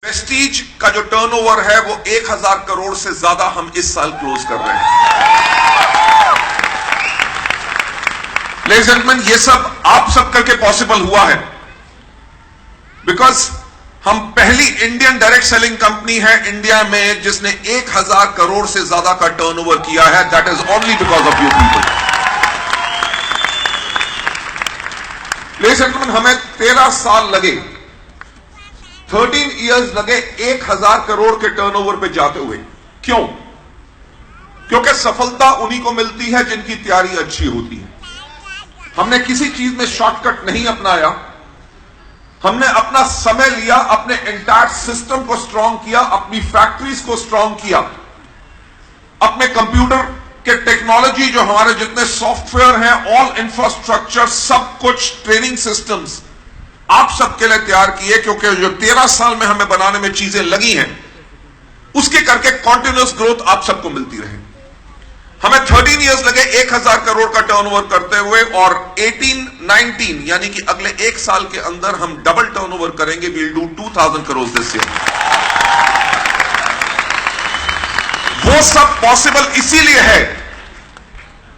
Vestige का जो turnover है वो 1000 करोड़ से ज्यादा हम इस साल क्लोज कर रहे हैं। लेडीज एंड जेंटलमैन, ये सब आप सब करके पॉसिबल हुआ है बिकॉज हम पहली इंडियन डायरेक्ट सेलिंग कंपनी है इंडिया में जिसने 1000 करोड़ से ज्यादा का टर्नओवर किया है। That is only because of you people. Ladies and gentleman, हमें 13 साल लगे, 13 इयर्स लगे 1000 करोड़ के टर्नओवर पे जाते हुए। क्यों? क्योंकि सफलता उन्हीं को मिलती है जिनकी तैयारी अच्छी होती है। हमने किसी चीज में शॉर्टकट नहीं अपनाया, हमने अपना समय लिया, अपने एंटायर सिस्टम को स्ट्रांग किया, अपनी फैक्ट्रीज को स्ट्रांग किया, अपने कंप्यूटर के टेक्नोलॉजी जो हमारे जितने सॉफ्टवेयर हैं, ऑल इंफ्रास्ट्रक्चर, सब कुछ ट्रेनिंग सिस्टम्स आप सबके लिए तैयार किए। क्योंकि जो 13 साल में हमें बनाने में चीजें लगी हैं उसके करके कॉन्टिन्यूअस ग्रोथ आप सबको मिलती रहे। हमें 13 इयर्स लगे 1000 करोड़ का टर्नओवर करते हुए और 18-19 यानी कि अगले एक साल के अंदर हम डबल टर्नओवर करेंगे। We'll do 2000 crore this year. वो सब पॉसिबल इसीलिए है,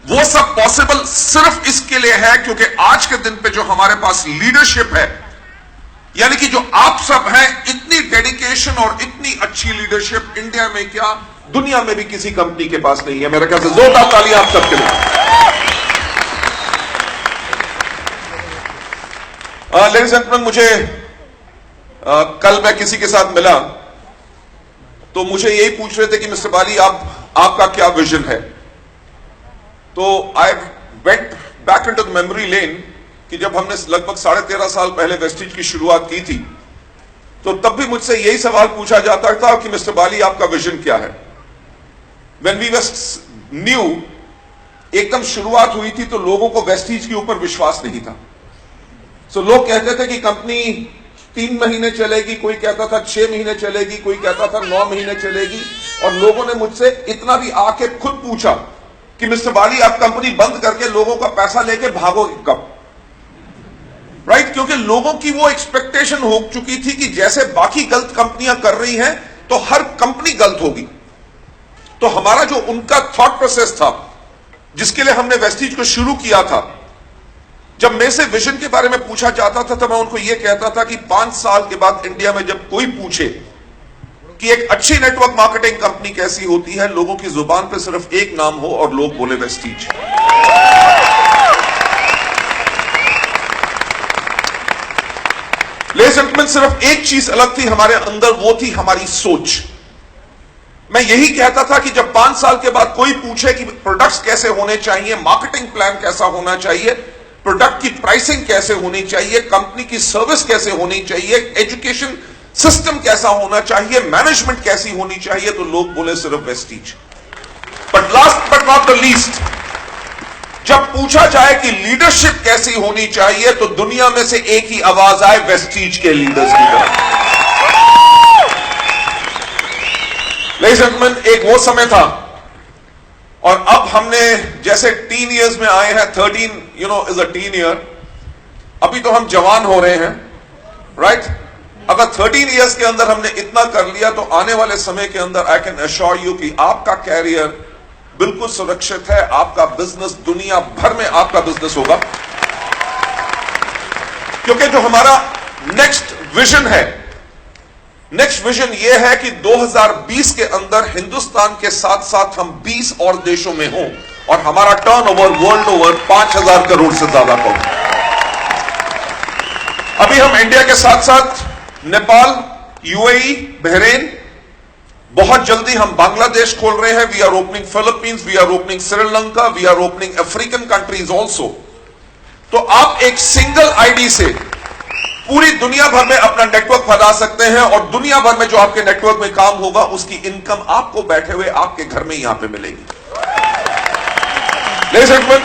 वो सब पॉसिबल सिर्फ इसके लिए है क्योंकि आज के दिन पे जो हमारे पास लीडरशिप है, यानी कि जो आप सब हैं, इतनी डेडिकेशन और इतनी अच्छी लीडरशिप इंडिया में क्या दुनिया में भी किसी कंपनी के पास नहीं है। मेरे ख्याल से जोरदार तालियां आप सबके लिए। लेडीज एंड जेंटलमैन, मुझे कल मैं किसी के साथ मिला तो मुझे यही पूछ रहे थे कि मिस्टर बाली आपका क्या विजन है। तो I went back into the memory lane कि जब हमने लगभग 13.5 साल पहले वेस्टीज की शुरुआत की थी तो तब भी मुझसे यही सवाल पूछा जाता था कि मिस्टर बाली आपका विजन क्या है। When we were new, एकदम शुरुआत हुई थी तो लोगों को वेस्टीज के ऊपर विश्वास नहीं था। सो लोग कहते थे कि कंपनी 3 महीने चलेगी, कोई कहता था 6 महीने चलेगी, कोई कहता था 9 महीने चलेगी। और लोगों ने मुझसे इतना भी आके खुद पूछा कि मिस्टर बाली आप कंपनी बंद करके लोगों का पैसा लेके भागोगे कब? राइट? क्योंकि लोगों की वो एक्सपेक्टेशन हो चुकी थी कि जैसे बाकी गलत कंपनियां कर रही हैं तो हर कंपनी गलत होगी। तो हमारा जो उनका थॉट प्रोसेस था जिसके लिए हमने वेस्टीज को शुरू किया था, जब मेरे से विजन के बारे में पूछा जाता था तो मैं उनको यह कहता था कि 5 साल के बाद इंडिया में जब कोई पूछे कि एक अच्छी नेटवर्क मार्केटिंग कंपनी कैसी होती है, लोगों की जुबान पे सिर्फ एक नाम हो और लोग बोले वेस्टीज। लेडीज एंड जेंटलमैन, सिर्फ एक चीज अलग थी हमारे अंदर, वो थी हमारी सोच। मैं यही कहता था कि जब 5 साल के बाद कोई पूछे कि प्रोडक्ट्स कैसे होने चाहिए, मार्केटिंग प्लान कैसा होना चाहिए, प्रोडक्ट की प्राइसिंग कैसे होनी चाहिए, कंपनी की सर्विस कैसे होनी चाहिए, एजुकेशन सिस्टम कैसा होना चाहिए, मैनेजमेंट कैसी होनी चाहिए, तो लोग बोले सिर्फ Vestige. But last but not the least, जब पूछा जाए कि लीडरशिप कैसी होनी चाहिए तो दुनिया में से एक ही आवाज आए, वेस्टीज के लीडर्स की तरफ। लेडीज एंड जेंटलमैन, एक वो समय था और अब हमने जैसे टीन इयर्स में आए हैं, 13 इज अ टीन ईयर। अभी तो हम जवान हो रहे हैं, राइट? अगर 13 इयर्स के अंदर हमने इतना कर लिया तो आने वाले समय के अंदर आई कैन अश्योर यू कि आपका कैरियर बिल्कुल सुरक्षित है। आपका बिजनेस दुनिया भर में आपका बिजनेस होगा। क्योंकि जो हमारा नेक्स्ट विजन है, नेक्स्ट विजन यह है कि 2020 के अंदर हिंदुस्तान के साथ साथ हम 20 और देशों में हों और हमारा टर्नओवर वर्ल्ड ओवर 5000 करोड़ से ज्यादा हो। अभी हम इंडिया के साथ साथ नेपाल, यूएई, बहरीन, बहुत जल्दी हम बांग्लादेश खोल रहे हैं। We are opening Philippines, we are opening Sri Lanka, we are opening African countries also. तो आप एक सिंगल आईडी से पूरी दुनिया भर में अपना नेटवर्क फैला सकते हैं और दुनिया भर में जो आपके नेटवर्क में काम होगा उसकी इनकम आपको बैठे हुए आपके घर में यहां पे मिलेगी। Ladies and gentleman,